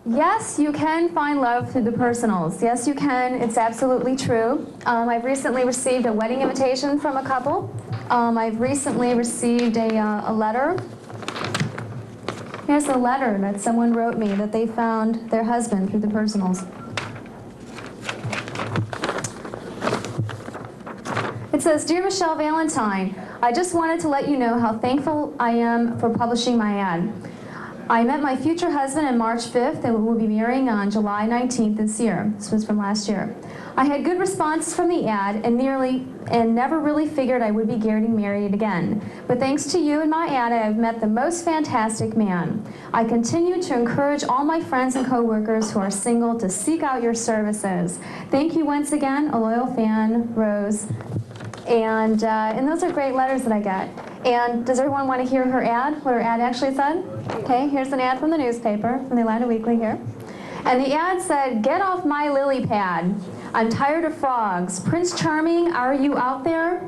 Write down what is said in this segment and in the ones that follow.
Yes, you can find love through the personals. Yes, you can. It's absolutely true. I've recently received a wedding invitation from a couple. I've recently received a letter. Here's a letter that someone wrote me that they found their husband through the personals. It says, "Dear Michelle Valentine, I just wanted to let you know how thankful I am for publishing my ad. I met my future husband on March 5th and we will be marrying on July 19th this year." This was from last year. "I had good responses from the ad and never really figured I would be getting married again. But thanks to you and my ad, I have met the most fantastic man. I continue to encourage all my friends and coworkers who are single to seek out your services. Thank you once again, a loyal fan, Rose." And those are great letters that I get. And does everyone want to hear her ad, what her ad actually said? Okay, here's an ad from the newspaper, from the Atlanta Weekly here. And the ad said, "Get off my lily pad. I'm tired of frogs. Prince Charming, are you out there?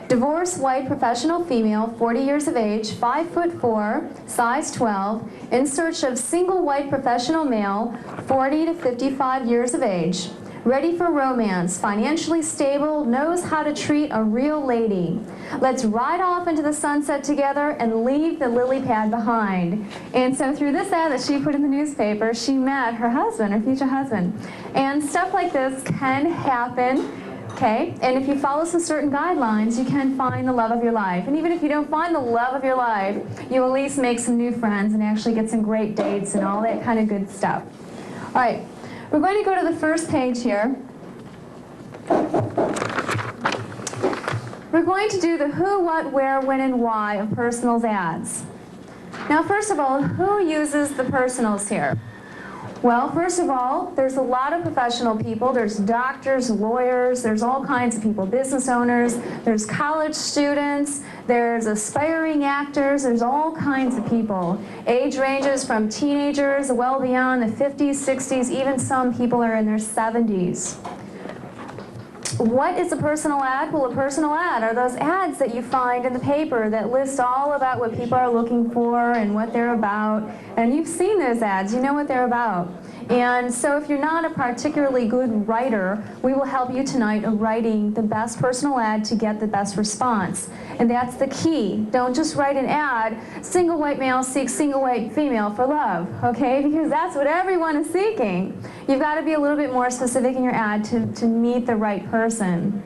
Divorced white professional female, 40 years of age, 5'4", size 12, in search of single white professional male, 40 to 55 years of age. Ready for romance, financially stable, knows how to treat a real lady. Let's ride off into the sunset together and leave the lily pad behind." And so through this ad that she put in the newspaper, she met her husband, her future husband. And stuff like this can happen, okay? And if you follow some certain guidelines, you can find the love of your life. And even if you don't find the love of your life, you at least make some new friends and actually get some great dates and all that kind of good stuff. All right. We're going to go to the first page here. We're going to do the who, what, where, when, and why of personals ads. Now, first of all, who uses the personals here? Well, first of all, there's a lot of professional people. There's doctors, lawyers, there's all kinds of people, business owners, there's college students, there's aspiring actors, there's all kinds of people. Age ranges from teenagers well beyond the 50s, 60s, even some people are in their 70s. What is a personal ad? Well, a personal ad are those ads that you find in the paper that list all about what people are looking for and what they're about. And you've seen those ads, you know what they're about. And so if you're not a particularly good writer, we will help you tonight in writing the best personal ad to get the best response. And that's the key. Don't just write an ad, single white male seeks single white female for love, okay? Because that's what everyone is seeking. You've got to be a little bit more specific in your ad to meet the right person.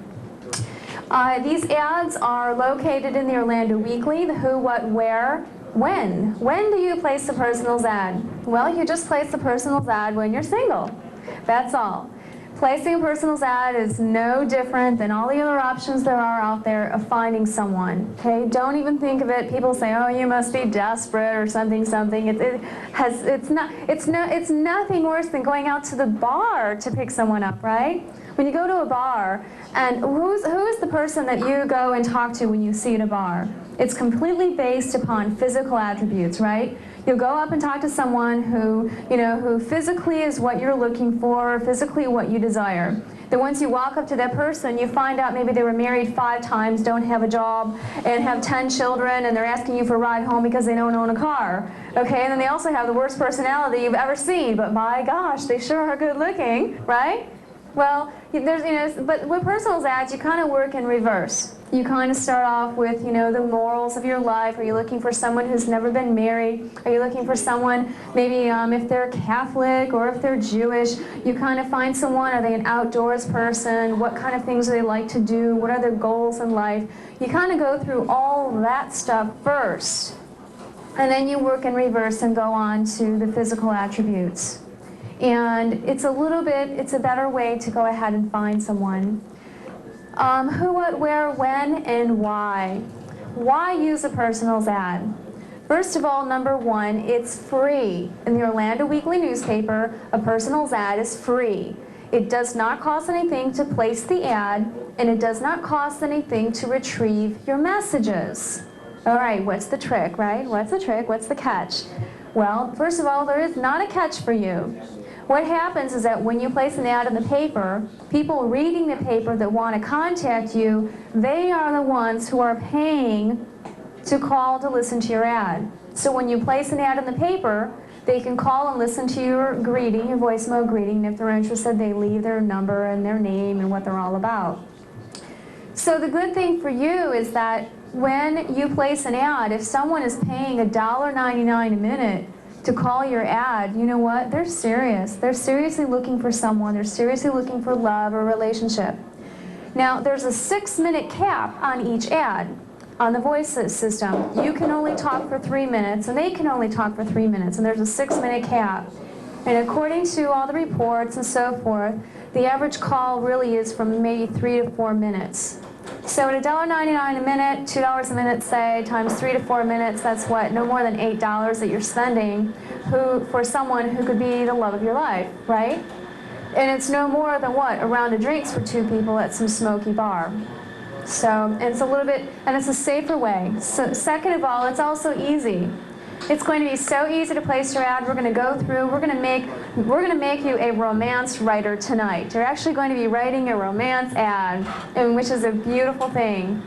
These ads are located in the Orlando Weekly, the who, what, where, when. When do you place the personals ad? Well, you just place the personals ad when you're single. That's all. Placing a personals ad is no different than all the other options there are out there of finding someone. Okay, don't even think of it. People say, "Oh, you must be desperate" or something. It's nothing worse than going out to the bar to pick someone up, right? When you go to a bar, and who's the person that you go and talk to when you see at a bar? It's completely based upon physical attributes, right? You'll go up and talk to someone who physically is what you're looking for, physically what you desire. Then once you walk up to that person, you find out maybe they were married 5 times, don't have a job, and have 10 children, and they're asking you for a ride home because they don't own a car. Okay, and then they also have the worst personality you've ever seen, but my gosh, they sure are good looking, right? Well, but with personals ads, you kind of work in reverse. You kind of start off with, the morals of your life. Are you looking for someone who's never been married? Are you looking for someone, maybe if they're Catholic or if they're Jewish? You kind of find someone, are they an outdoors person? What kind of things do they like to do? What are their goals in life? You kind of go through all that stuff first. And then you work in reverse and go on to the physical attributes. And it's a better way to go ahead and find someone. Who, what, where, when, and why. Why use a personals ad? First of all, number one, it's free. In the Orlando Weekly newspaper, a personals ad is free. It does not cost anything to place the ad, and it does not cost anything to retrieve your messages. All right, what's the trick, right? What's the trick? What's the catch? Well, first of all, there is not a catch for you. What happens is that when you place an ad in the paper, people reading the paper that want to contact you, they are the ones who are paying to call to listen to your ad. So when you place an ad in the paper, They can call and listen to your greeting, your voicemail greeting, and if they're interested, they leave their number and their name and what they're all about. So the good thing for you is that when you place an ad, if someone is paying $1.99 a minute to call your ad, you know what? They're serious. They're seriously looking for someone. They're seriously looking for love or relationship. Now, there's a 6-minute cap on each ad. On the voice system, you can only talk for 3 minutes, and they can only talk for 3 minutes, and there's a 6-minute cap. And according to all the reports and so forth, the average call really is from maybe 3 to 4 minutes. So at $1.99 a minute, $2 a minute, say, times 3 to 4 minutes, that's what? No more than $8 that you're spending for someone who could be the love of your life, right? And it's no more than what? A round of drinks for 2 people at some smoky bar. So, and it's a little bit, and it's a safer way. So, second of all, it's also easy. It's going to be so easy to place your ad. We're going to go through. We're going to make you a romance writer tonight. You're actually going to be writing a romance ad, and which is a beautiful thing.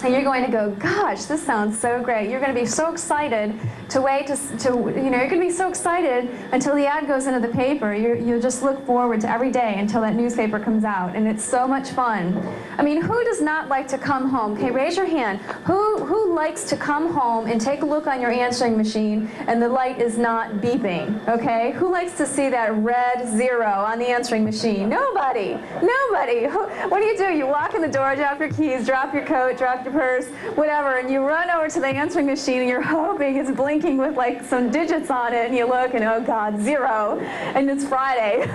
And you're going to go, gosh, this sounds so great. You're going to be so excited to wait you're going to be so excited until the ad goes into the paper. You'll just look forward to every day until that newspaper comes out, and it's so much fun. I mean, who does not like to come home? Okay, raise your hand. Who likes to come home and take a look on your answering machine and the light is not beeping, okay? Who likes to see that red 0 on the answering machine? Nobody. Nobody. What do? You walk in the door, drop your keys, drop your coat, drop your purse, whatever, and you run over to the answering machine and you're hoping it's blinking with like some digits on it, and you look and oh God, 0, and it's Friday.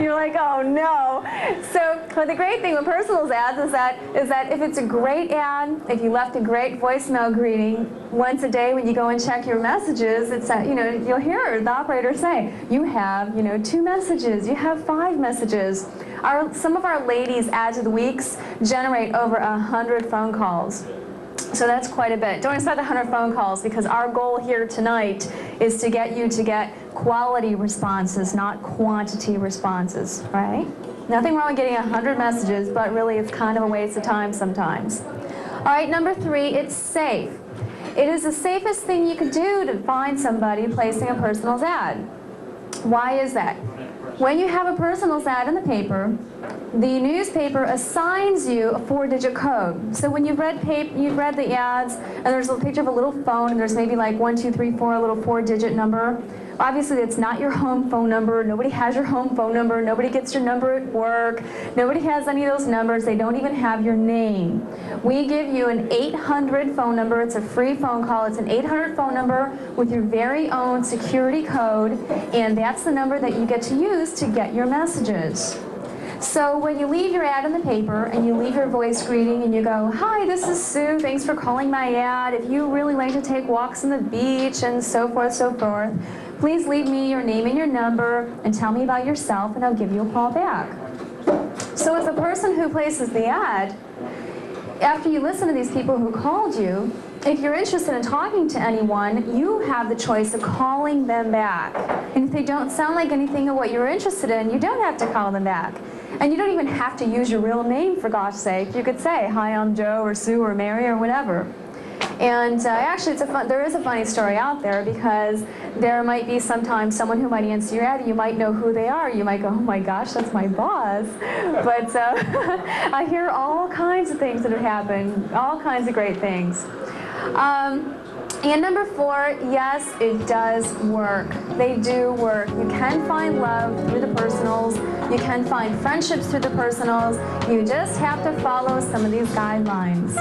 You're like, oh no. So, but the great thing with personal ads is that if it's a great ad, if you left a great voicemail greeting once a day when you go and check your messages, it's you'll hear the operator say, you have 2 messages, you have 5 messages. Some of our ladies' ads of the weeks generate over 100 phone calls. So that's quite a bit. Don't expect 100 phone calls, because our goal here tonight is to get you to get quality responses, not quantity responses, right? Nothing wrong with getting 100 messages, but really it's kind of a waste of time sometimes. All right, number 3, it's safe. It is the safest thing you could do to find somebody placing a personal ad. Why is that? When you have a personal ad in the paper, the newspaper assigns you a 4-digit code. So when you've read the ads, and there's a picture of a little phone, and there's maybe like 1, 2, 3, 4, a little 4-digit number. Obviously, it's not your home phone number. Nobody has your home phone number. Nobody gets your number at work. Nobody has any of those numbers. They don't even have your name. We give you an 800 phone number. It's a free phone call. It's an 800 phone number with your very own security code, and that's the number that you get to use to get your messages. So when you leave your ad in the paper and you leave your voice greeting and you go, hi, this is Sue, thanks for calling my ad. If you really like to take walks on the beach and so forth, please leave me your name and your number and tell me about yourself, and I'll give you a call back. So as a person who places the ad, after you listen to these people who called you, if you're interested in talking to anyone, you have the choice of calling them back. And if they don't sound like anything of what you're interested in, you don't have to call them back. And you don't even have to use your real name, for God's sake. You could say, hi, I'm Joe or Sue or Mary or whatever. And actually, there is a funny story out there, because there might be sometimes someone who might answer your ad, and you might know who they are. You might go, oh my gosh, that's my boss. But I hear all kinds of things that have happened, all kinds of great things. And number 4, yes, it does work. They do work. You can find love through the personals. You can find friendships through the personals. You just have to follow some of these guidelines.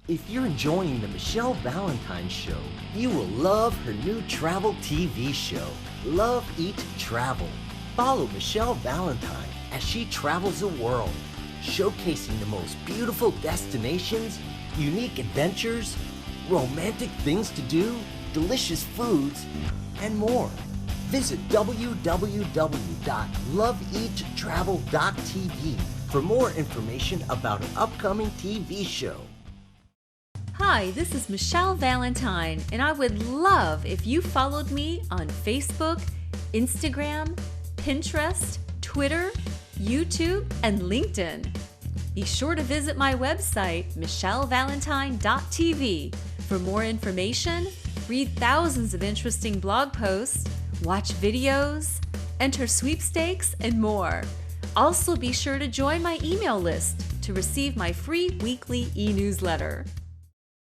If you're enjoying the Michelle Valentine Show, you will love her new travel TV show, Love, Eat, Travel. Follow Michelle Valentine as she travels the world, showcasing the most beautiful destinations, unique adventures, romantic things to do, delicious foods, and more. Visit www.loveeattravel.tv for more information about an upcoming TV show. Hi, this is Michelle Valentine, and I would love if you followed me on Facebook, Instagram, Pinterest, Twitter, YouTube, and LinkedIn. Be sure to visit my website, michellevalentine.tv, for more information, read thousands of interesting blog posts, watch videos, enter sweepstakes, and more. Also, be sure to join my email list to receive my free weekly e-newsletter.